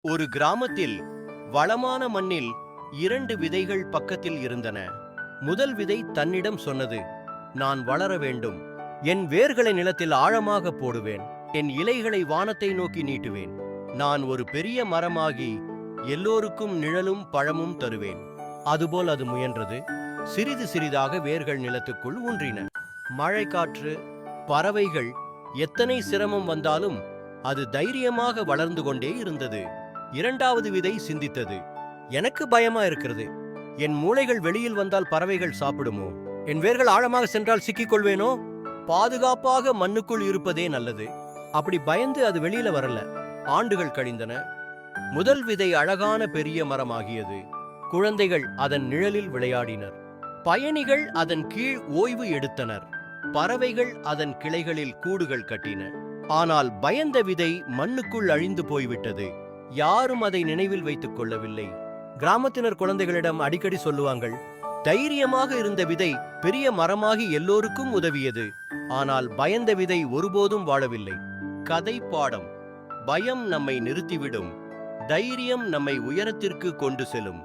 ஒரு கிராமத்தில் வளமான மண்ணில் 2 விதைகள் பக்கத்தில் இருந்தன. முதல் விதை தன்னிடம் சொன்னது, நான் வளர வேண்டும். என் வேர்களை நிலத்தில் ஆழமாக போடுவேன். என் இலைகளை வானத்தை நோக்கி நீட்டுவேன். நான் ஒரு பெரிய மரமாகி எல்லோருக்கும் நிழலும் பழமும் தருவேன். அதுபோல் அது முயன்றது. சிறிது சிறிதாக வேர்கள் நிலத்துக்குள் ஊன்றின. மழை, காற்று, பறவைகள் எத்தனை சிரமம் வந்தாலும் அது தைரியமாக வளர்ந்து கொண்டே இருந்தது. இரண்டாவது விதை சிந்தித்தது, எனக்கு பயமா இருக்கிறது. என் மூளைகள் வெளியில் வந்தால் பறவைகள் சாப்பிடுமோ? என் வேர்கள் ஆழமாக சென்றால் சிக்கிக் கொள்வேனோ? பாதுகாப்பாக மண்ணுக்குள் இருப்பதே நல்லது. அப்படி பயந்து அது வெளியில வரல. ஆண்டுகள் கழிந்தன. முதல் விதை அழகான பெரிய மரமாகியது. குழந்தைகள் அதன் நிழலில் விளையாடினர். பயணிகள் அதன் கீழ் ஓய்வு எடுத்தனர். பறவைகள் அதன் கிளைகளில் கூடுகள் கட்டின. ஆனால் பயந்த விதை மண்ணுக்குள் அழிந்து போய்விட்டது. யாரும் அதை நினைவில் வைத்துக் கொள்ளவில்லை. கிராமத்தினர் குழந்தைகளிடம் அடிக்கடி சொல்லுவாங்கள், தைரியமாக இருந்த விதை பெரிய மரமாகி எல்லோருக்கும் உதவியது. ஆனால் பயந்த விதை ஒருபோதும் வாழவில்லை. கதை பாடம்: பயம் நம்மை நிறுத்திவிடும், தைரியம் நம்மை உயரத்திற்கு கொண்டு செல்லும்.